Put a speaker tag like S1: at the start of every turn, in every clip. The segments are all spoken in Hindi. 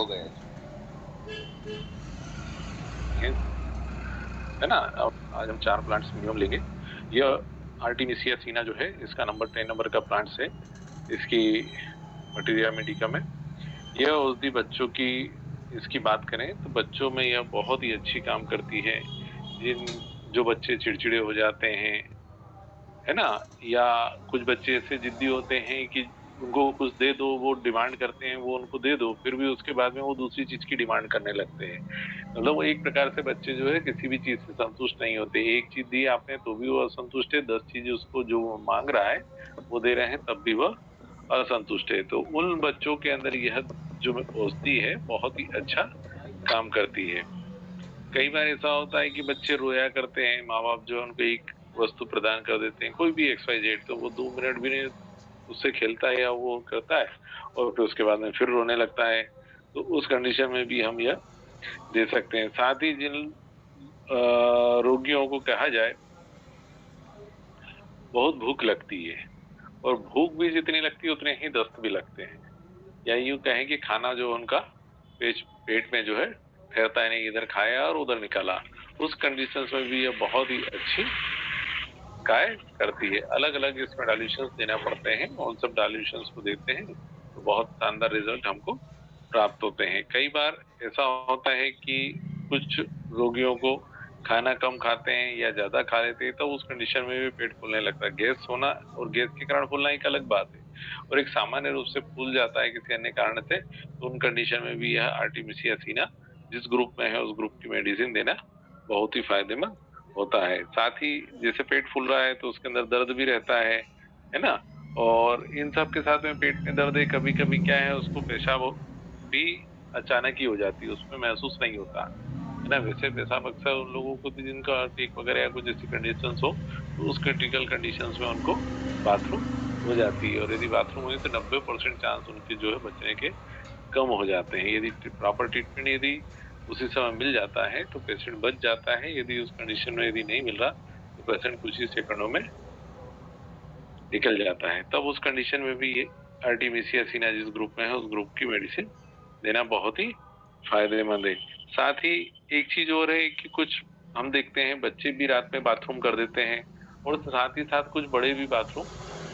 S1: हो गए हैं, है ना। अब आज हम 4 प्लांट्स मिनिमम लेंगे। यह आर्टिमिसिया सीना जो है इसका नंबर 10 नंबर का प्लांट्स है। इसकी मटेरिया मेडिकम है। यह औषधि बच्चों की इसकी बात करें तो बच्चों में यह बहुत ही अच्छी काम करती है। जो बच्चे चिड़चिड़े हो जाते हैं, है ना, या कुछ बच्चे ऐसे जिद्दी होते हैं कि उनको कुछ दे दो, वो डिमांड करते हैं, वो उनको दे दो, फिर भी उसके बाद में वो दूसरी चीज की डिमांड करने लगते हैं। मतलब वो एक प्रकार से बच्चे जो है किसी भी चीज से संतुष्ट नहीं होते। एक चीज दी आपने तो भी वो असंतुष्ट है, 10 चीज उसको जो वो मांग रहा है वो दे रहे हैं तब भी वह असंतुष्ट है। तो उन बच्चों के अंदर यह जो औषधि है बहुत ही अच्छा काम करती है। कई बार ऐसा होता है कि बच्चे रोया करते हैं, माँ बाप जो है उनको एक वस्तु प्रदान कर देते हैं, कोई भी XYZ, तो वो 2 मिनट भी नहीं उससे खेलता है या वो करता है, और फिर उसके बाद में फिर रोने लगता है। तो उस कंडीशन में भी हम यह दे सकते हैं। साथ ही जिन रोगियों को कहा जाए बहुत भूख लगती है, और भूख भी जितनी लगती है उतने ही दस्त भी लगते हैं, या यूं कहें कि खाना जो उनका पेट में जो है ठहरता है नहीं, इधर खाया और उधर निकाला, उस कंडीशंस में भी ये बहुत ही अच्छी काय करती है। अलग अलग इसमें डाइल्यूशंस देना पड़ते हैं, उन सब डाइल्यूशंस को देते हैं तो बहुत शानदार रिजल्ट हमको प्राप्त होते हैं। कई बार ऐसा होता है कि कुछ रोगियों को खाना कम खाते हैं या ज्यादा खा लेते हैं, तो उस कंडीशन में भी पेट फूलने लगता है। गैस होना और गैस के कारण फूलना एक अलग बात है, और एक सामान्य रूप से फूल जाता है किसी अन्य कारण से, तो उन कंडीशन में भी यह आर्टिमिसिया सीना जिस ग्रुप में है उस ग्रुप की मेडिसिन देना बहुत ही फायदेमंद होता है। साथ ही जैसे पेट फूल रहा है तो उसके अंदर दर्द भी रहता है ना। और इन सब के साथ में पेट में दर्द है, कभी कभी क्या है उसको पेशाब भी अचानक ही हो जाती है, उसमें महसूस नहीं होता, है ना। वैसे पेशाब अक्सर उन लोगों को जिनका टेक वगैरह या कुछ ऐसी कंडीशंस हो, तो उस क्रिटिकल कंडीशंस में उनको बाथरूम हो जाती है, और यदि बाथरूम हुई तो 90% चांस उनके जो है बचने के कम हो जाते हैं। यदि प्रॉपर ट्रीटमेंट यदि उसी समय मिल जाता है तो पेशेंट बच जाता है। यदि उस कंडीशन में यदि नहीं मिल रहा तो पेशेंट कुछ ही सेकंडों में निकल जाता है। तब उस कंडीशन में भी ये आर्टिमिसिया सीना जिस ग्रुप में है उस ग्रुप की मेडिसिन देना बहुत ही फायदेमंद है। साथ ही एक चीज और है कि कुछ हम देखते हैं बच्चे भी रात में बाथरूम कर देते हैं, और साथ ही साथ कुछ बड़े भी बाथरूम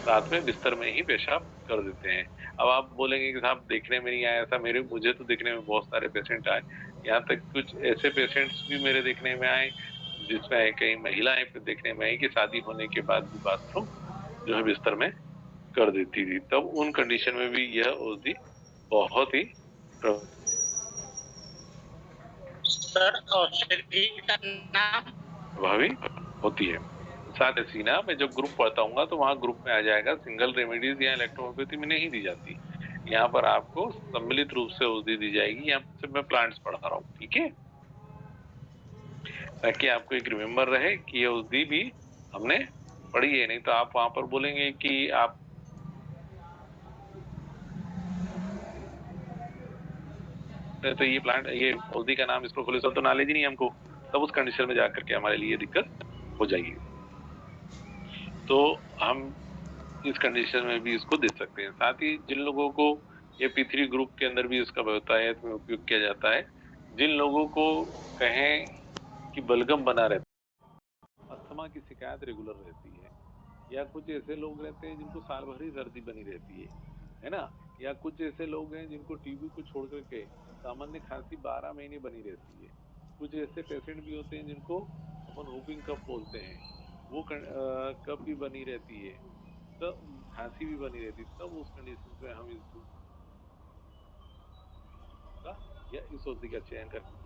S1: रात में बिस्तर में ही पेशाब कर देते हैं। अब आप बोलेंगे कि साहब देखने में नहीं आया ऐसा, मेरे मुझे तो देखने में बहुत सारे पेशेंट आए, यहाँ तक कुछ ऐसे पेशेंट्स भी मेरे देखने में आए जिसमें कई महिलाएं देखने में आई कि शादी होने के बाद भी बाथरूम जो है बिस्तर में कर देती थी। तब उन कंडीशन में भी यह औषधि बहुत ही
S2: सर औषधि का नाम?
S1: प्रभावी होती है। साथ ही सीना मैं जब ग्रुप पढ़ता हूँ तो वहाँ ग्रुप में आ जाएगा, सिंगल रेमेडीज या इलेक्ट्रोहोम्योपैथी में नहीं दी जाती, यहाँ पर आपको सम्मिलित रूप से औषधि दी जाएगी। यहाँ से मैं प्लांट्स पढ़ा रहा हूँ, ठीक है, ताकि आपको एक रिमेम्बर रहे कि ये औषधि भी हमने पढ़ी है। नहीं तो आप वहां पर बोलेंगे कि आप तो ये प्लांट ये औषधि का नाम इसको तो नॉलेज ही नहीं है हमको, तब उस कंडीशन में जाकर के हमारे लिए दिक्कत हो जाएगी। तो हम इस कंडीशन में भी इसको दे सकते हैं। साथ ही जिन लोगों को ये P3 ग्रुप के अंदर भी इसका बहुतायत में उपयोग किया जाता है, जिन लोगों को कहें कि बलगम बना रहता है, अस्थमा की शिकायत रेगुलर रहती है, या कुछ ऐसे लोग रहते हैं जिनको साल भर ही सर्दी बनी रहती है ना, या कुछ ऐसे लोग हैं जिनको टीबी को छोड़ करके सामान्य खांसी 12 महीने बनी रहती है। कुछ ऐसे पेशेंट भी होते हैं जिनको अपन whooping कफ बोलते हैं, वो कफ भी बनी रहती है, तब खांसी भी बनी रहती है। तब उस कंडीशन में हम इस का या इस औषधि का चयन करके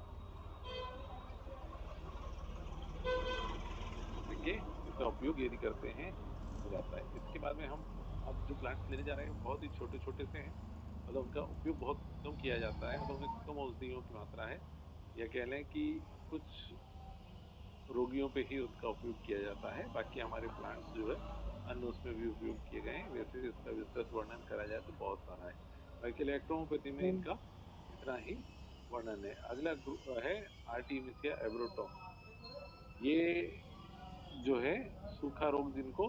S1: इसका उपयोग यदि करते हैं हो जाता है। इसके बाद में हम अब जो प्लांट्स लेने जा रहे हैं बहुत ही छोटे छोटे से हैं, मतलब उनका उपयोग बहुत कम किया जाता है, मतलब उनमें कम औषधियों की मात्रा है, या कह लें कि कुछ रोगियों पे ही उसका उपयोग किया जाता है। बाकी हमारे प्लांट्स जो है अन्य उसमें भी उपयोग किए गए हैं। वैसे इसका विस्तृत वर्णन करा जाए तो बहुत सारा है, बाकी इलेक्ट्रोहोम्योपैथी में इनका इतना ही वर्णन है। अगला ग्रुप है आर्टिमिसिया एब्रोटोम। ये जो है सूखा रोग जिनको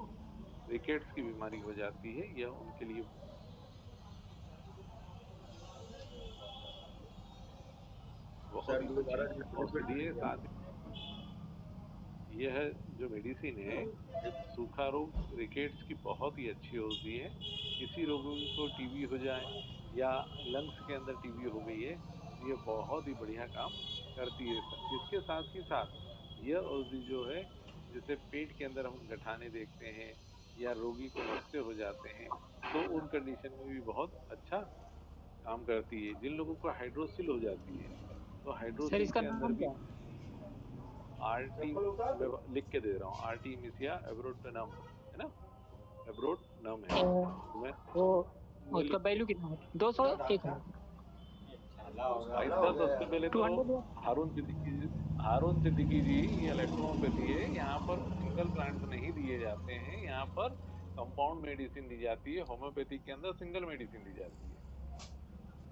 S1: रिकेट्स की बीमारी हो जाती है, यह उनके लिए बहुत ही अच्छी औषधि है। साथ यह जो मेडिसिन है सूखा रोग रिकेट्स की बहुत ही अच्छी होती है। किसी रोगी को टीबी हो जाए या लंग्स के अंदर टीबी हो गई है तो ये बहुत ही बढ़िया काम करती है। इसके साथ ही साथ यह औषधि जो है जैसे पेट के अंदर हम गठाने देखते हैं या रोगी को मस्से हो जाते हैं तो उन कंडीशन में भी बहुत अच्छा काम करती है। जिन लोगों को हाइड्रोसिल हो जाती है तो
S3: सर
S1: हाइड्रोसिल
S3: इसका
S1: के अंदर
S3: नाम क्या
S1: भी
S3: है?
S1: आरटी मैं लिख के दे रहा हूँ, आर्टिमिसिया एब्रोटनम है ना, एब्रोटनम है तो मैं
S3: वो
S1: वो
S3: उसका
S1: लिख के
S3: वैल्यू कितना है? 200 1 है?
S1: भाई साहब सबसे पहले तो
S3: 200?
S1: हारून सिद्दीकी जी ये इलेक्ट्रोपैथी है। यहाँ पर सिंगल प्लांट्स नहीं दिए जाते हैं, यहाँ पर कंपाउंड मेडिसिन दी जाती है। होम्योपैथी के अंदर सिंगल मेडिसिन दी जाती है।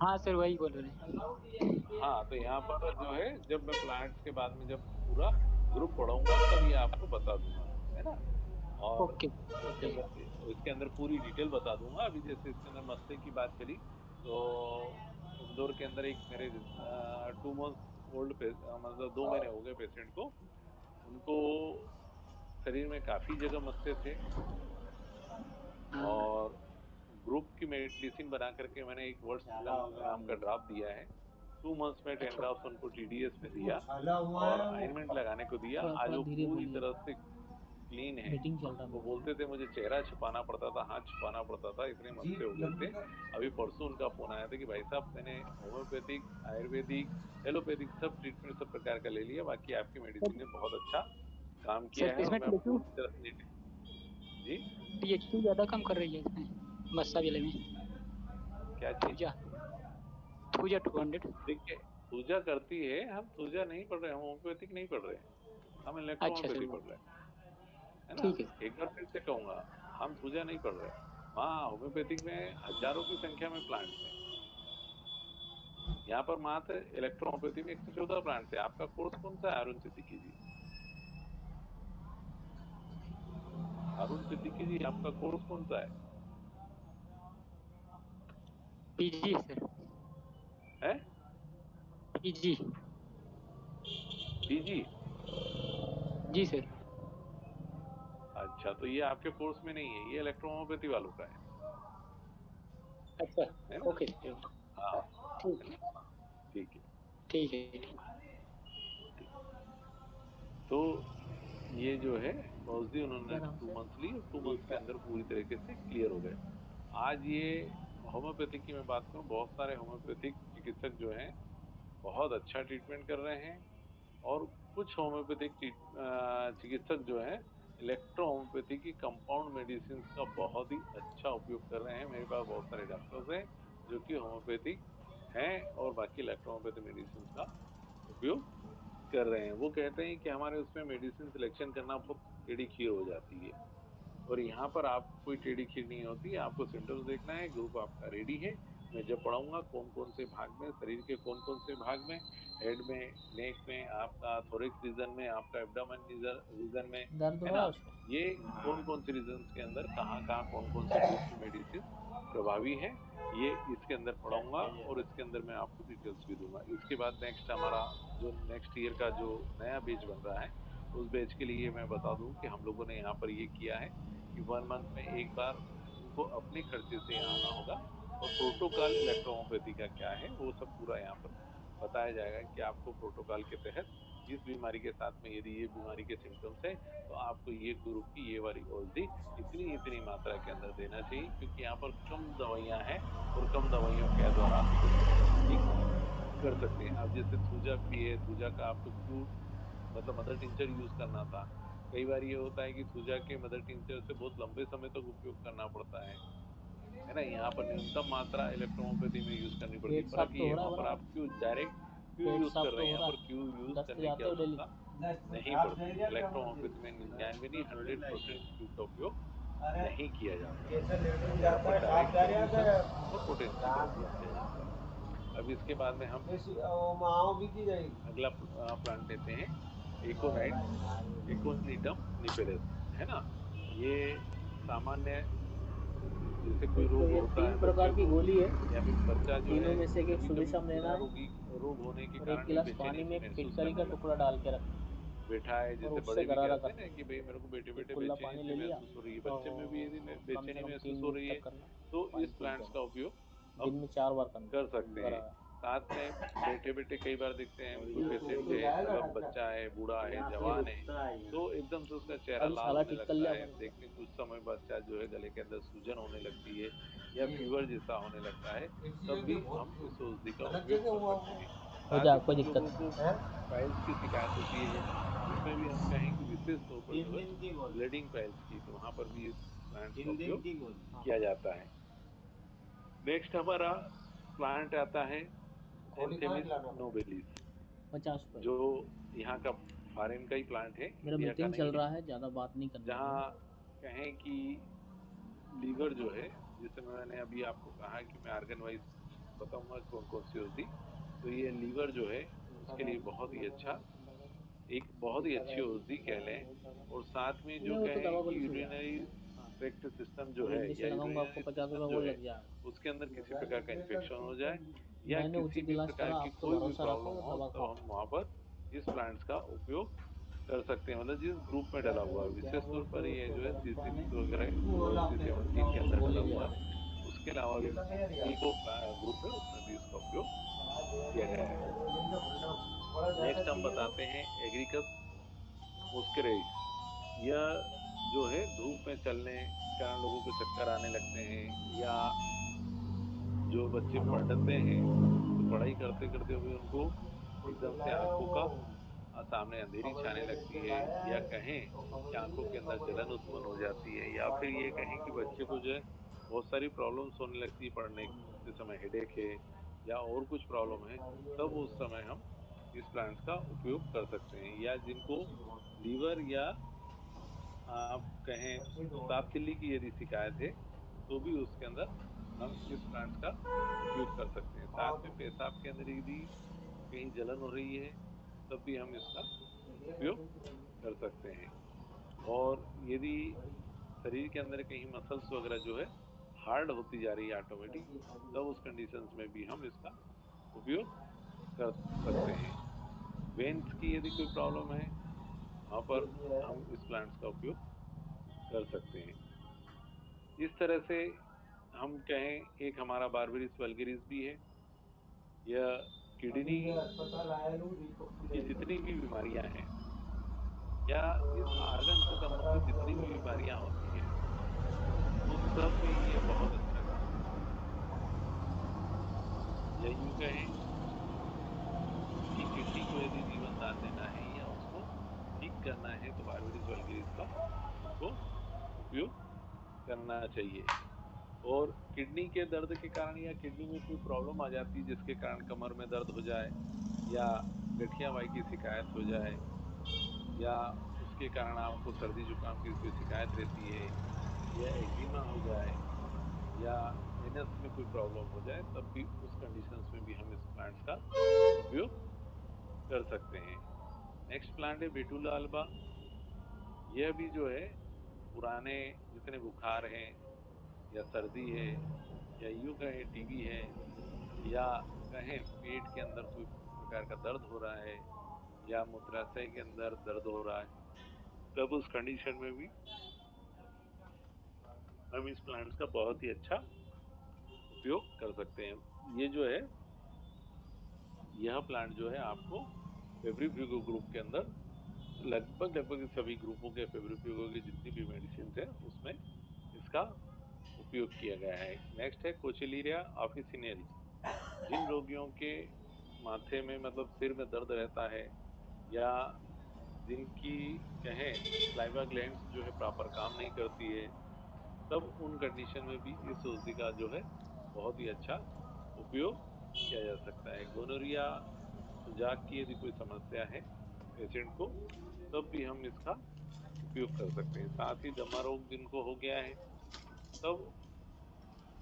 S3: हाँ सर वही बोल रहे हैं।
S1: हाँ तो यहाँ पर जो है जब मैं प्लांट्स के बाद में जब पूरा ग्रुप पढ़ाऊंगा तब ये आपको बता दूंगा, है ना। और
S3: ओके
S1: इसके
S3: ओके।
S1: अंदर पूरी डिटेल बता दूंगा। अभी जैसे इसके अंदर मस्से की बात चली तो इंदौर के अंदर एक मेरे 2 मंथ ओल्ड मतलब 2 महीने हो गए पेशेंट को, उनको शरीर में काफी जगह मस्से थे
S3: हाँ
S1: और ग्रुप की मेडिसिन बना करके मैंने एक वर्ड्स नाम का ड्रॉप दिया है। 2 मंथ्स में 10
S3: अच्छा।
S1: ड्रॉप्स उनको टीडीएस में दिया और आइनमेंट लगाने को दिया।
S3: थोड़ा
S1: आज
S3: थोड़ा
S1: वो
S3: धीरे
S1: पूरी
S3: बोलिए,
S1: तरह से क्लीन है।
S3: मीटिंग चल रहा
S1: वो
S3: है।
S1: बोलते थे मुझे चेहरा छुपाना पड़ता था, हाथ छुपाना पड़ता था, इतने मस्ते हो गए थे। अभी परसों उनका फोन आया था कि भाई साहब मैंने होम्योपैथिक, आयुर्वेदिक, एलोपैथिक सब ट्रीटमेंट सब प्रकार का ले लिया, बाकी आपकी मेडिसिन ने बहुत अच्छा काम
S3: सर
S1: किया है और
S3: इसमें
S1: मैं पूरी तरह से जी
S3: टीएचसी ज्यादा कम कर रही है इसमें मस्सा जिले में।
S1: क्या चीज
S3: थूजा थूजा 200।
S1: देखिए पूजा करती है, हम पूजा नहीं पढ़ रहे, हम होम्योपैथिक नहीं पढ़ रहे, हम
S3: अच्छा सर
S1: इलेक्ट्रोहोम्योपैथी पढ़ रहे है ना।
S3: ठीक है।
S1: एक बार फिर से कहूंगा, हम पूजा नहीं पढ़ रहे। वहाँ होम्योपैथिक में हजारों की संख्या में प्लांट्स हैं, यहाँ पर मात्र इलेक्ट्रोहोम्योपैथी में 114 प्लांट्स है। आपका कोर्स कौन सा है अरुण सिद्दीकी जी? अरुण सिद्दीकी जी आपका कोर्स कौन सा है?
S3: PG sir.
S1: है
S3: पीजी।
S1: पीजी?
S3: जी सर।
S1: अच्छा तो ये आपके कोर्स में नहीं है, ये इलेक्ट्रोहोम्योपैथी वालों का
S3: अच्छा
S1: है ना।
S3: Okay sir.
S1: हाँ
S3: ठीक है
S1: ठीक है
S3: ठीक है।
S1: ठीक। तो ये जो है औषधि उन्होंने
S3: क्या नाम
S1: 2 मंथ्स ली और 2 मंथ्स के
S3: सर?
S1: अंदर पूरी तरीके से क्लियर हो गए। आज ये होम्योपैथिक की मैं बात करूं, बहुत सारे होम्योपैथिक चिकित्सक जो हैं बहुत अच्छा ट्रीटमेंट कर रहे हैं और कुछ होम्योपैथिक चिकित्सक जो हैं इलेक्ट्रो होम्योपैथी की कंपाउंड मेडिसिन का बहुत ही अच्छा उपयोग कर रहे हैं। मेरे पास बहुत सारे डॉक्टर्स हैं जो कि होम्योपैथिक हैं और बाकी इलेक्ट्रो होम्योपैथी मेडिसिन का उपयोग कर रहे हैं। वो कहते हैं कि हमारे उसमें मेडिसिन सिलेक्शन करना बहुत टेढ़ी खीर हो जाती है और यहाँ पर आपको कोई टेढ़ी खीर नहीं होती। आपको सिम्टम्स देखना है, ग्रुप आपका रेडी है। मैं जब पढ़ाऊंगा कौन कौन से भाग में, शरीर के कौन कौन से भाग में, हेड में, नेक में, आपका थोरिक्स रीजन में, आपका एब्डोमेन रीजन में,
S3: दर्द
S1: है
S3: हो रहा
S1: ना,
S3: है उसको?
S1: ये कौन कौन से रीजन के अंदर कहाँ कहाँ कौन कौन से ग्रुप की मेडिसिन प्रभावी है, ये इसके अंदर पढ़ाऊंगा और इसके अंदर मैं आपको डिटेल्स भी दूंगा। इसके बाद नेक्स्ट हमारा जो नेक्स्ट ईयर का जो नया बैच बन रहा है उस बैच के लिए मैं बता दूं कि हम लोगों ने यहाँ पर ये किया है कि 1 मंथ में एक बार उनको अपने खर्चे से यहाँ आना होगा और प्रोटोकॉल इलेक्ट्रोहोम्योपैथी का क्या है वो सब पूरा यहाँ पर बताया जाएगा कि आपको प्रोटोकॉल के तहत इस बीमारी के साथ में यदि ये बीमारी के सिम्टम्स है तो आपको ये ग्रुप की ये वाली औषधि इतनी इतनी मात्रा के अंदर देना चाहिए, क्योंकि यहाँ पर कम दवाइयाँ हैं और कम दवाइयों के द्वारा आप इसको ठीक कर सकते हैं। अब जैसे थूजा भी है, थूजा का आपको क्यों मतलब मदर टिंचर यूज करना था। कई बार ये होता है कि थूजा के मदर टिंचर से बहुत लंबे समय तक उपयोग करना पड़ता है ना। यहाँ पर न्यूनतम मात्रा इलेक्ट्रोहोम्योपैथी में यूज करनी पड़ती है।
S3: पेट
S1: फर्क
S3: साफ तो
S1: ये
S3: हो
S1: है
S3: रहा है
S1: वहाँ पर
S3: बराबर?
S1: आप क्यों डायरेक्ट क्यों
S3: पेट
S1: यूज कर
S3: साफ
S1: रहे
S3: तो
S1: हैं,
S3: हो
S1: यहाँ
S3: रहा
S1: पर क्यों
S3: है?
S1: यूज
S3: दस्त
S1: करने की
S3: जाते हो डेली?
S1: आवश्यकता नहीं पड़ती। इलेक्ट्रोहोम्योपैथी में 99 नहीं 100% क्यू का उपयोग नहीं किया जाता है। यहाँ पर डायरेक्ट सोल्यूशन और पोटेंसी का उपयोग किया जाता है। अब इसके बाद में हम अगला प्लांट लेते हैं, एकोनाइट एकोनिटम निपेरस, है ना। ये सामान्य जैसे कोई
S4: एक तो
S1: रोग
S4: ये
S1: होता है
S4: 3 प्रकार
S1: बच्चों
S4: की
S1: को,
S4: गोली है,
S1: या फिर बच्चा जो
S4: तीनों
S1: है
S4: में से एक
S1: कभी
S4: सुबह
S1: कभी
S4: शाम लेना
S1: बिना
S4: है
S1: रोग होने के
S4: और 1
S1: कारण भी
S4: गिलास
S1: बेचैनी
S4: पानी में
S1: सी महसूस
S4: फिटकरी का
S1: करने
S4: टुकड़ा
S1: लगता
S4: डाल
S1: है।
S4: के रखना है
S1: बैठा है,
S4: और
S1: जैसे
S4: उससे
S1: बड़े भी
S4: गरारा
S1: कहते हैं ना
S4: करना
S1: कि भाई मेरे को बैठे
S4: है। एक
S1: बैठे
S4: कुल्ला
S1: बेचैनी
S4: पानी
S1: सी
S4: ले लिया
S1: महसूस हो रही है, बच्चे में भी यदि
S4: और कम
S1: बेचैनी
S4: से कम
S1: महसूस
S4: 3
S1: हो
S4: मिनट
S1: रही है
S4: तक करना,
S1: तो
S4: पानी
S1: इस
S4: पीते
S1: प्लांट्स का
S4: रहना,
S1: उपयोग
S4: दिन
S1: हम
S4: में 4 बार करना
S1: कर सकते हैं।
S4: गरारा।
S1: साथ में बैठे बैठे कई बार देखते हैं
S4: और
S1: कोई
S4: ये
S1: पेशेंट है, मतलब बच्चा है, बूढ़ा है, जवान है, तो एकदम से उसका चेहरा
S4: अभी
S1: लाल
S4: छाला
S1: होने
S4: ठीक कर
S1: लगता
S4: लिया
S1: है,
S4: अपन
S1: देखते कुछ समय बच्चा जो है गले के अंदर सूजन होने लगती है या फीवर जैसा होने लगता है, तब भी हम इस औषधि का उपयोग कर सकते हैं।
S4: हो
S1: साथ
S4: जाए,
S1: ही
S4: कोई
S1: कुछ
S4: दिक्कत
S1: लोगों को
S4: नहीं।
S1: पाइल्स की शिकायत होती है, जिसमें भी हम कहें कि विशेष तौर पर जो है ब्लीडिंग पाइल्स की, तो वहाँ पर भी इस प्लांट्स का उपयोग किया जाता है। नेक्स्ट हमारा प्लांट आता है एंथेमिस नोबिलिस,
S4: 50 रुपए।
S1: जो यहाँ का फॉरेन का ही प्लांट है,
S4: मेरा
S1: इंडिया का
S4: मीटिंग
S1: नहीं
S4: चल
S1: है।
S4: रहा है, ज़्यादा बात नहीं करनी
S1: जहाँ
S4: है।
S1: कहें कि लीवर जो है, जिसमें मैंने अभी आपको कहा कि मैं आर्गन वाइज बताऊंगा कौन कौन सी होती, तो ये लीवर जो है उसके लिए बहुत ही अच्छा, एक बहुत ही अच्छी औषधि कह लें। और साथ में जो
S4: नहीं, वो तो
S1: कहें
S4: दवा
S1: कि
S4: गोली से हो जाएगा।
S1: यूरिनरी
S4: हाँ,
S1: ट्रैक्ट सिस्टम जो
S4: अभी
S1: है
S4: इंजेक्शन
S1: या
S4: लगाऊंगा आपको
S1: यूरिनरी
S4: 50 रुपए
S1: सिस्टम
S4: वो
S1: जो है
S4: लग जाएगा।
S1: उसके अंदर किसी प्रकार का इन्फेक्शन हो जाए या
S4: मैंने
S1: किसी
S4: उचित
S1: भी
S4: इलाज
S1: प्रकार
S4: करा,
S1: की
S4: आप तो
S1: कोई भी
S4: भरोसा रखो
S1: प्रॉब्लम
S4: और
S1: हो,
S4: दवा
S1: तो
S4: खाओ।
S1: हम वहाँ पर इस प्लांट्स का उपयोग कर सकते हैं। मतलब जिस ग्रुप में डला हुआ है, विशेष तौर पर ये जो है CC वगैरह और C17 के अंदर डला हुआ है, उसके अलावा भी एक और ग्रुप है उसमें भी इसका उपयोग किया गया है। नेक्स्ट हम बताते हैं एग्रीकस मुस्करेज। यह जो है धूप में चलने के कारण लोगों को चक्कर आने लगते हैं, या जो बच्चे पढ़ते हैं तो पढ़ाई करते करते हुए उनको एकदम से आंखों का सामने अंधेरी छाने लगती है, या कहें कि आंखों के अंदर जलन उत्पन्न हो जाती है, या फिर ये कहें कि बच्चे को जो है बहुत सारी प्रॉब्लम्स होने लगती है, पढ़ने के समय हेडेक है या और कुछ प्रॉब्लम है, तब उस समय हम इस प्लांट्स का उपयोग कर सकते हैं। या जिनको लीवर या आप कहें सांप तिल्ली की यदि शिकायत है, तो भी उसके अंदर हम इस प्लांट्स का उपयोग कर सकते हैं। साथ में पेशाब के अंदर यदि कहीं जलन हो रही है, तब भी हम इसका उपयोग कर सकते हैं। और यदि शरीर के अंदर कहीं मसल्स वगैरह जो है हार्ड होती जा रही है ऑटोमेटिक, तब उस कंडीशंस में भी हम इसका उपयोग कर सकते हैं। वेन्स की यदि कोई प्रॉब्लम है, वहाँ पर हम इस प्लांट्स का उपयोग कर सकते हैं। इस तरह से हम कहें, एक हमारा बारबेरिस वल्गेरिस भी है। यह किडनी की जितनी भी बीमारियां हैं या इस आर्गन से संबंधित जितनी भी बीमारियां होती हैं, उन सब में ये बहुत अच्छा काम करता है। या यूं कहें कि किडनी को यदि जीवन दान देना है या उसको ठीक करना है, तो बारबेरिस वल्गेरिस का हमको उपयोग करना चाहिए। और किडनी के दर्द के कारण या किडनी में कोई प्रॉब्लम आ जाती है जिसके कारण कमर में दर्द हो जाए, या गठिया बाई की शिकायत हो जाए, या उसके कारण आपको सर्दी जुकाम की कोई शिकायत रहती है, या एक्जिमा हो जाए, या एनस में कोई प्रॉब्लम हो जाए, तब भी उस कंडीशंस में भी हम इस प्लांट्स का उपयोग कर सकते हैं। नेक्स्ट प्लांट है बेटुला अल्बा। यह भी जो है पुराने जितने बुखार हैं या सर्दी है या यूं कहें टीबी है, या कहें पेट के अंदर कोई प्रकार का दर्द हो रहा है या मूत्राशय के अंदर दर्द हो रहा है, तब उस कंडीशन में भी हम इस प्लांट्स का बहुत ही अच्छा उपयोग कर सकते हैं। ये जो है, यह प्लांट जो है आपको फेब्रिफ्यूगो ग्रुप के अंदर लगभग सभी ग्रुपों के फेब्रिफ्यूगो की जितनी भी मेडिसिन है उसमें इसका उपयोग किया गया है। नेक्स्ट है कोचिलीरिया ऑफिसिनेलिस। जिन रोगियों के माथे में, मतलब सिर में दर्द रहता है, या जिनकी कहें सलाइवा ग्लैंड्स जो है प्रॉपर काम नहीं करती है, तब उन कंडीशन में भी इस औषधि का जो है बहुत ही अच्छा उपयोग किया जा सकता है। गोनोरिया सुजाक की यदि कोई समस्या है पेशेंट को, तब भी हम इसका उपयोग कर सकते हैं। साथ ही दमा रोग जिनको हो गया है, तब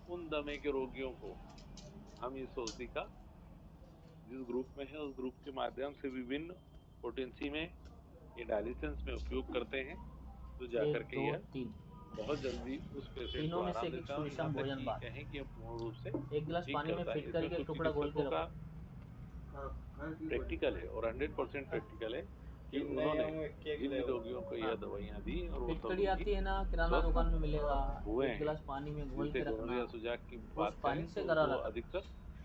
S1: उन दमे के रोगियों को हम इस औषधि का जिस ग्रुप में है उस ग्रुप के माध्यम से विभिन्न पोटेंसी में ये डायलिसिस में उपयोग करते हैं, तो जाकर
S4: 1
S1: के
S4: 2
S1: यह
S4: 3
S1: बहुत जल्दी उस पेशेंट को
S4: तीनों में से
S1: आराम
S4: एक
S1: देता है, और
S4: सुषम
S1: यहाँ तक
S4: भोजन
S1: कि
S4: बात
S1: कहें कि अब पूर्ण रूप से
S4: एक गिलास
S1: ठीक
S4: पानी में
S1: करता है।
S4: फिट
S1: इसमें
S4: करके
S1: कुछ
S4: टुकड़ा घोल के
S1: चिकित्सकों का
S4: रखो।
S1: प्रैक्टिकल है और 100% प्रैक्टिकल है कि उन्होंने जिन रोगियों को यह दवाइयाँ दी और वो
S4: फिटकड़ी
S1: सभी
S4: आती है ना, किराना
S1: स्वस्थ
S4: दुकान में मिलेगा,
S1: हुए
S4: एक
S1: हैं।
S4: गिलास पानी में घोल
S1: जैसे
S4: के रखना,
S1: गोनोरिया सुजाक की
S4: उस
S1: बात करें
S4: पानी से
S1: तो
S4: गरारा
S1: वो
S4: करना,
S1: अधिकतर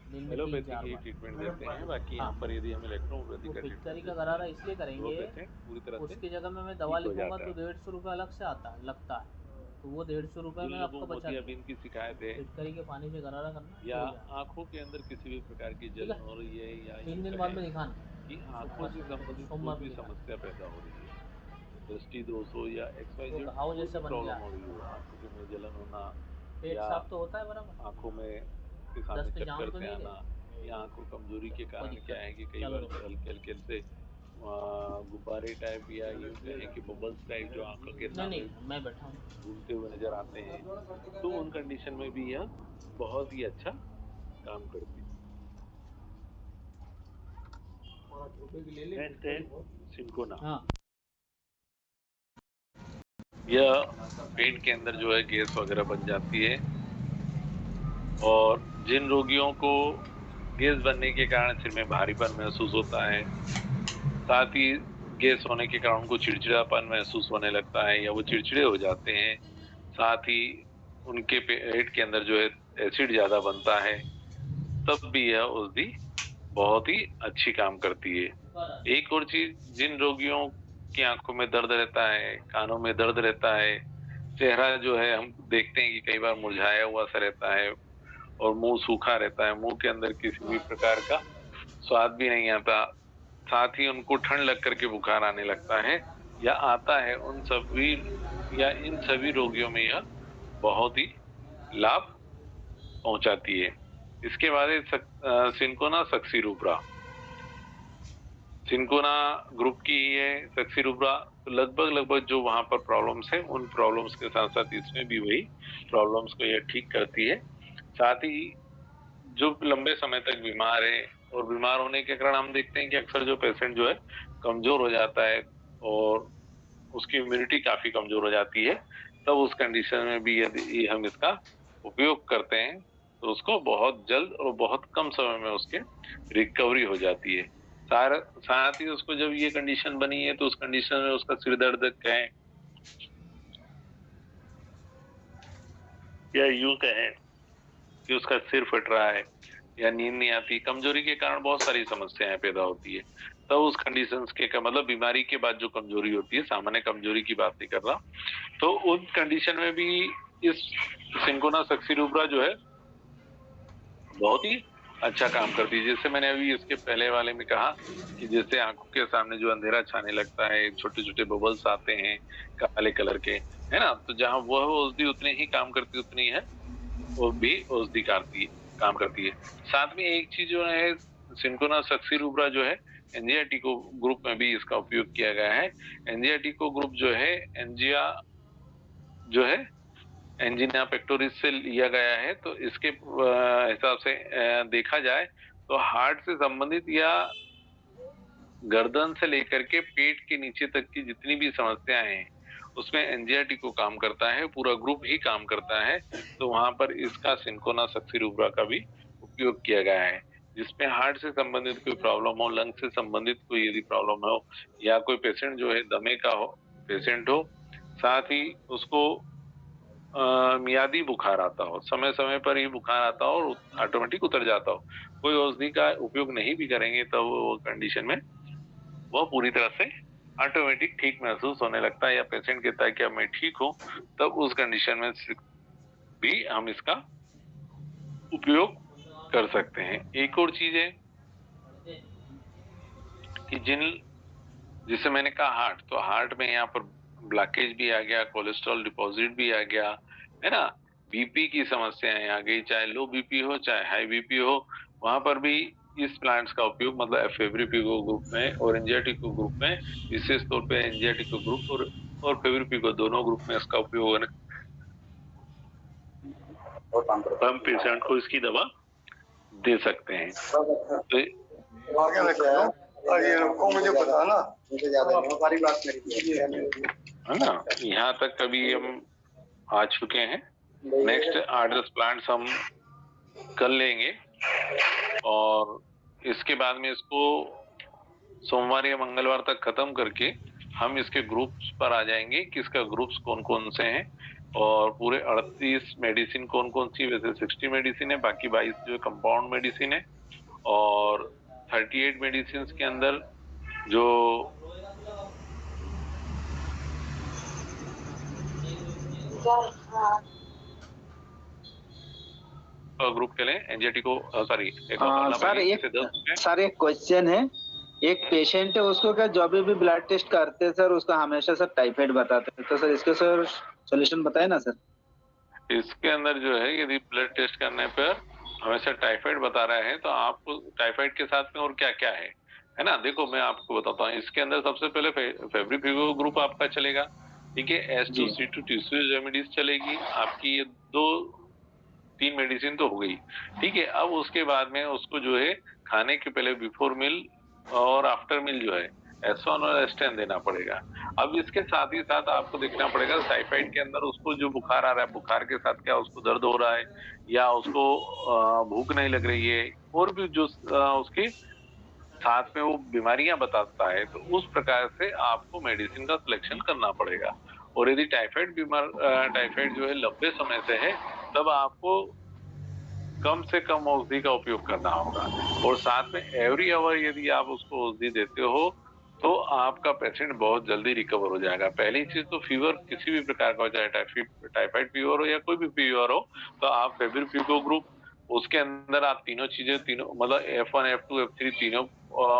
S4: दिन में 3-4
S1: एलोपैथी ही
S4: बार।
S1: ट्रीटमेंट देते हैं। बाकी यहाँ
S4: हाँ,
S1: पर यदि हम इलेक्ट्रोपैथी
S4: वो
S1: का
S4: फिटकरी
S1: ट्रीटमेंट
S4: का
S1: देते
S4: गरारा
S1: हैं
S4: इसलिए
S1: तो वो
S4: करेंगे,
S1: पेशेंट पूरी तरह से
S4: उसकी जगह में मैं दवा
S1: ठीक हो
S4: लिखूंगा
S1: जाता
S4: तो
S1: है।
S4: 150 रुपये अलग से लगता है, तो वो 150 रुपये
S1: जिन
S4: में
S1: लोगों
S4: आपका
S1: को
S4: बचा
S1: मोतियाबिंद
S4: दिया।
S1: की शिकायत है
S4: फिटकरी के पानी से गरारा करना
S1: या
S4: शुरू हो जाए,
S1: आंखों के अंदर किसी भी प्रकार की
S4: ठीक है।
S1: जलन हो रही है, या
S4: 3
S1: यूं
S4: दिन बाद
S1: कहें
S4: में दिखाना,
S1: कि आंखों
S4: शुक्रवार
S1: से संबंधित कोई
S4: सोमवार को
S1: भी
S4: दिखाना।
S1: समस्या पैदा हो रही है, दृष्टि दोष हो या
S4: वो
S1: XYZ
S4: घाव
S1: कोई
S4: जैसे
S1: भी
S4: बन गया
S1: प्रॉब्लम हो
S4: है,
S1: रही हो, आंखों में जलन होना
S4: पेट
S1: या
S4: साफ तो होता है बराबर,
S1: आंखों में के सामने
S4: दस्त जाम
S1: चक्कर
S4: तो
S1: से
S4: नहीं
S1: आना,
S4: रहे,
S1: या आंखों कमजोरी के
S4: कोई
S1: कारण
S4: दिक्कत
S1: क्या है कि
S4: नहीं,
S1: कई
S4: चलो
S1: बार जो
S4: रुको।
S1: हल्के हल्के से गुब्बारे टाइप या यूं कहें कि बबल्स टाइप जो आंखों के
S4: नहीं
S1: सामने
S4: नहीं, मैं बैठा हूँ।
S1: घूमते हुए नजर आते हैं, तो उन कंडीशन में भी यह बहुत ही अच्छा काम करती है। नेक्स्ट है सिंकोना।
S4: हाँ,
S1: यह पेट के अंदर जो है गैस वगैरह बन जाती है, और जिन रोगियों को गैस बनने के कारण सिर में भारीपन महसूस होता है, साथ ही गैस होने के कारण उनको चिड़चिड़ापन महसूस होने लगता है या वो चिड़चिड़े हो जाते हैं, साथ ही उनके पेट के अंदर जो है एसिड ज्यादा बनता है, तब भी यह औषधि बहुत ही अच्छी काम करती है। एक और चीज, जिन रोगियों की आंखों में दर्द रहता है, कानों में दर्द रहता है, चेहरा जो है हम देखते हैं कि कई बार मुरझाया हुआ सा रहता है और मुंह सूखा रहता है, मुंह के अंदर किसी भी प्रकार का स्वाद भी नहीं आता, साथ ही उनको ठंड लग करके बुखार आने लगता है या आता है, उन सभी या इन सभी रोगियों में यह बहुत ही लाभ पहुंचाती है। इसके बाद है सिंकोना सक्सीरुब्रा। सिंकोना ग्रुप की ही है सक्सीरुब्रा, तो लगभग जो वहां पर प्रॉब्लम्स है उन प्रॉब्लम्स के साथ साथ इसमें भी वही प्रॉब्लम्स को यह ठीक करती है। साथ ही जो लंबे समय तक बीमार है, और बीमार होने के कारण हम देखते हैं कि अक्सर जो पेशेंट जो है कमजोर हो जाता है और उसकी इम्यूनिटी काफी कमजोर हो जाती है, तब उस कंडीशन में भी यदि हम इसका उपयोग करते हैं तो उसको बहुत जल्द और बहुत कम समय में उसके रिकवरी हो जाती है। साथ ही उसको जब ये कंडीशन बनी है तो उस कंडीशन में उसका सिर दर्द कहें या यूं कहें कि उसका सिर फट रहा है या नींद नहीं आती, कमजोरी के कारण बहुत सारी समस्याएं पैदा होती है, तब उस कंडीशंस के का मतलब बीमारी के बाद जो कमजोरी होती है, सामान्य कमजोरी की बात नहीं कर रहा, तो उन कंडीशन में भी इस सिंकोना सक्सीरुब्रा जो है बहुत ही अच्छा काम करती है। जैसे मैंने अभी इसके पहले वाले में कहा कि जैसे आंखों के सामने जो अंधेरा छाने लगता है, छोटे छोटे बबल्स आते हैं काले कलर के, है ना, तो जहाँ वह औषधि उतनी ही काम करती उतनी है वो भी औषधि काम करती है। साथ में एक चीज जो है, सिंकोना सक्सीरुब्रा जो है एनजीआईटी को ग्रुप में भी इसका उपयोग किया गया है। एनजीआईटी को ग्रुप जो है एनजिया जो है एंजिना पेक्टोरिस से लिया गया है, तो इसके हिसाब से देखा जाए तो हार्ट से संबंधित या गर्दन से लेकर के पेट के नीचे तक की जितनी भी समस्याएं हैं उसमें एनजीआईटी को काम करता है, पूरा ग्रुप ही काम करता है, तो वहां पर इसका सिंकोना सक्सीरुब्रा का भी उपयोग किया गया है। जिसमें हार्ट से संबंधित कोई प्रॉब्लम हो, लंग से संबंधित कोई यदि प्रॉब्लम हो, या कोई पेशेंट जो है दमे का हो पेशेंट हो, साथ ही उसको मियादी बुखार आता हो, समय समय पर ही बुखार आता हो और ऑटोमेटिक उतर जाता हो, कोई औषधि का उपयोग नहीं भी करेंगे तो वो कंडीशन में वह पूरी तरह से ऑटोमेटिक ठीक महसूस होने लगता है, या पेशेंट कहता है कि अब मैं ठीक हूँ, तब उस कंडीशन में भी हम इसका उपयोग कर सकते हैं। एक और चीज है कि जिसे मैंने कहा हार्ट, तो हार्ट में यहाँ पर ब्लॉकेज भी आ गया, कोलेस्ट्रॉल डिपॉजिट भी आ गया, है ना, बीपी की समस्याएं आ गई, चाहे लो बीपी हो चाहे हाई बीपी हो, वहां पर भी इस प्लांट्स का उपयोग, मतलब फेब्रिपिको ग्रुप में और एंजियाटिको ग्रुप में, विशेष तौर पे एंजियाटिको ग्रुप और फेब्रिपिको दोनों ग्रुप में इसका उपयोग हम पेशेंट को इसकी दवा दे सकते हैं। तो
S5: मुझे बताना
S1: है ना, यहाँ तक कभी हम आ चुके हैं। नेक्स्ट 8-10 प्लांट्स हम कर लेंगे और इसके बाद में इसको सोमवार या मंगलवार तक खत्म करके हम इसके ग्रुप्स पर आ जाएंगे कि इसका ग्रुप्स कौन कौन से हैं और पूरे 38 मेडिसिन कौन कौन सी, वैसे 60 मेडिसिन है, बाकी 22 जो कंपाउंड मेडिसिन है और 38 मेडिसिन के अंदर जो ग्रुप के लिए एंजाइटी को सॉरी
S5: सर एक क्वेश्चन है। एक पेशेंट है, उसको क्या जब भी ब्लड टेस्ट करते हैं सर, उसको हमेशा सर टाइफाइड बताते हैं, तो सर इसके सर सॉल्यूशन बताए ना सर।
S1: इसके अंदर जो है यदि ब्लड टेस्ट करने पर हमेशा टाइफाइड बता रहा है तो आपको टाइफाइड के साथ में और क्या क्या है ना। देखो मैं आपको बताता हूँ, इसके अंदर सबसे पहले फेब्रिक फीवर ग्रुप आपका चलेगा, ठीक है। S2C2 टिश्यू रेमेडीज चलेगी आपकी, ये 2-3 मेडिसिन तो हो गई, ठीक है। अब उसके बाद में उसको जो है खाने के पहले बिफोर मील और आफ्टर मील जो है S1 और S10 देना पड़ेगा। अब इसके साथ ही साथ आपको देखना पड़ेगा टाइफाइड के अंदर उसको जो बुखार आ रहा है, बुखार के साथ क्या उसको दर्द हो रहा है या उसको भूख नहीं लग रही है, और भी जो उसकी साथ में वो बीमारियां बताता है, तो उस प्रकार से आपको मेडिसिन का सिलेक्शन करना पड़ेगा। और यदि टाइफाइड जो है लंबे समय से है, तब आपको कम से कम औषधि का उपयोग करना होगा। और साथ में एवरी आवर यदि आप उसको औषधि देते हो तो आपका पेशेंट बहुत जल्दी रिकवर हो जाएगा। पहली चीज तो फीवर किसी भी प्रकार का हो, चाहे टाइफाइड फीवर हो या कोई भी फीवर हो, तो आप फेब्रिक फीवर ग्रुप उसके अंदर आप तीनों मतलब F1 F2 F3 तीनों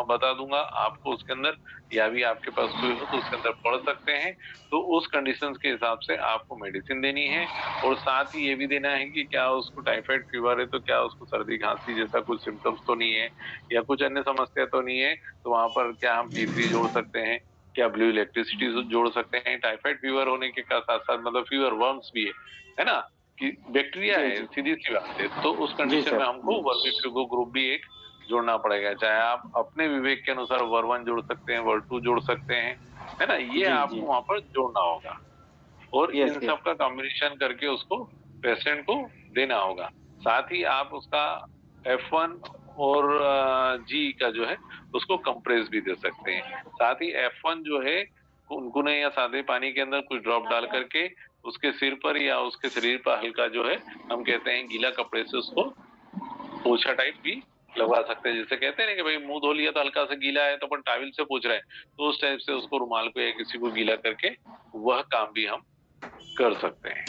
S1: बता दूंगा आपको उसके अंदर, या भी आपके पास कोई हो तो उसके अंदर पढ़ सकते हैं। तो उस कंडीशंस के हिसाब से आपको मेडिसिन देनी है और साथ ही ये भी देना है कि क्या उसको टाइफाइड फीवर है तो क्या उसको सर्दी खांसी जैसा कुछ सिम्टम्स तो नहीं है या कुछ अन्य समस्या तो नहीं है, तो वहां पर क्या हम T3 जोड़ सकते हैं, क्या ब्लू इलेक्ट्रिसिटी जोड़ सकते हैं। टाइफाइड फीवर होने के साथ साथ मतलब फीवर वर्म्स भी है ना, कि बैक्टीरिया है, सीधी सी बात है। तो उस कंडीशन में हमको वर्मी ग्रुप भी एक जोड़ना पड़ेगा। चाहे आप अपने विवेक के अनुसार वर्वन जोड़ सकते हैं, वर्टू जोड़ सकते हैं, है ना, ये आपको वहां पर जोड़ना होगा और इन सब का कॉम्बिनेशन करके उसको पेशेंट को देना होगा। साथ ही आप उसका F1 और G का जो है उसको कंप्रेस भी दे सकते हैं। साथ ही F1 जो है गुनगुने या सादे पानी के अंदर कुछ ड्रॉप डाल करके उसके सिर पर या उसके शरीर पर हल्का जो है हम कहते हैं गीला कपड़े से उसको पोछा टाइप भी लगवा सकते हैं। जैसे कहते हैं ना कि भाई मुंह धो लिया तो हल्का सा गीला है तो अपन टॉवल से पोछ रहे हैं, तो उस टाइप से उसको रुमाल को या किसी को गीला करके वह काम भी हम कर सकते हैं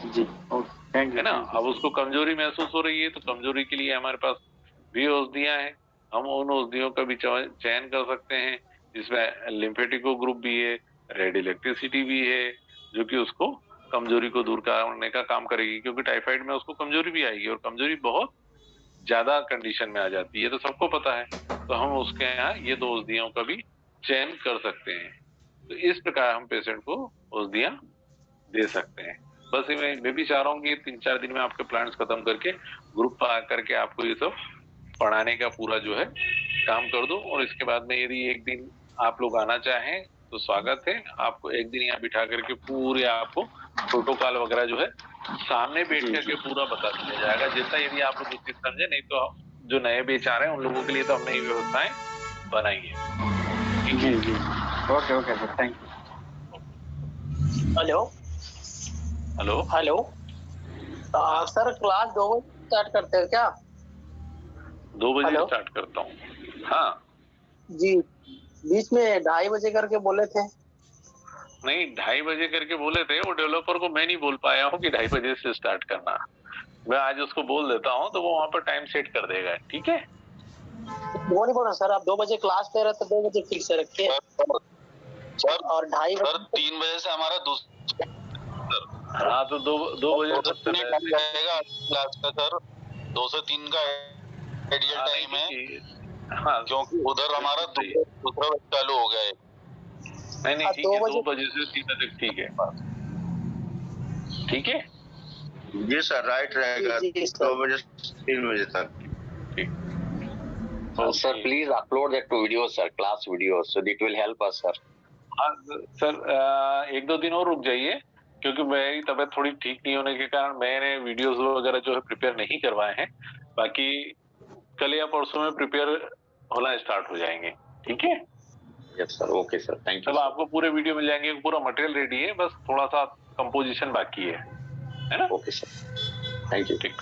S5: जी। थैंक यू
S1: है ना। अब उसको कमजोरी महसूस हो रही है तो कमजोरी के लिए हमारे पास भी औषधियां हैं, हम उन औषधियों का भी चयन कर सकते हैं जिसमें लिम्फेटिको ग्रुप भी है, रेड इलेक्ट्रिसिटी भी है, जो कि उसको कमजोरी को दूर करने का काम करेगी, क्योंकि टाइफाइड में उसको कमजोरी भी आएगी और कमजोरी बहुत ज्यादा कंडीशन में आ जाती है, तो सबको पता है। तो हम उसके यहाँ ये 2 औषधियों का भी चयन कर सकते हैं। तो इस प्रकार हम पेशेंट को औषधियां दे सकते हैं। बस मैं भी चाह रहा हूँ कि 3-4 दिन में आपके प्लान्स खत्म करके ग्रुप पर आकर के आपको ये सब पढ़ाने का पूरा जो है काम कर दूं। और इसके बाद में यदि एक दिन आप लोग आना चाहें तो स्वागत है, आपको एक दिन यहाँ बिठा करके पूरे आपको प्रोटोकॉल वगैरह जो है सामने बैठ करके पूरा बता दिया जाएगा, जैसा यदि आप लोग उचित समझे। नहीं तो जो नए बेच आ रहे हैं उन लोगों के लिए तो हमने ये व्यवस्थाएं बनाई है। ठीक है
S5: जी। Okay sir, thank you.
S2: Hello
S1: hello
S2: hello sir, class 2 बजे स्टार्ट करते हैं क्या?
S1: 2 बजे
S2: हेलो?
S1: स्टार्ट करता हूँ। हाँ
S2: जी, बीच में 2:30 बजे करके बोले थे।
S1: नहीं, 2:30 बजे करके बोले थे, वो डेवलपर को मैं नहीं बोल पाया हूँ कि 2:30 बजे से स्टार्ट करना। मैं आज उसको बोल देता हूँ तो वो वहाँ पर टाइम सेट कर देगा, ठीक है।
S2: वो नहीं बोला सर, आप 2 बजे क्लास ले रहे तो 2 बजे फिक्स रखिए
S6: सर।
S2: और 2:30
S6: सर 3 बजे से हमारा
S1: हाँ तो 2 बजे तक
S6: रहेगा क्लास का सर। 2 से 3 का आइडियल टाइम है। हाँ, क्योंकि उधर हमारा दूसरा चालू हो गया है।
S1: नहीं ठीक है, 2 बजे से 3 बजे तक ठीक है, ठीक है
S6: जी सर, राइट रहेगा। 2 बजे से 3 बजे तक।
S7: Sir, please upload that video, sir, class video, so it will help us, sir.
S1: हाँ सर, 1-2 दिन और रुक जाइए, क्योंकि मेरी तबीयत थोड़ी ठीक नहीं होने के कारण मैंने वीडियोस वगैरह जो है प्रिपेयर नहीं करवाए हैं। बाकी कल या परसों में प्रिपेयर होना स्टार्ट हो जाएंगे। ठीक है?
S7: Yes sir, okay sir, thank you.
S1: चलो आपको पूरे वीडियो मिल जाएंगे, पूरा मटेरियल रेडी है, बस थोड़ा सा कंपोजिशन बाकी है ना?
S7: Okay sir, thank you.
S1: ठीक।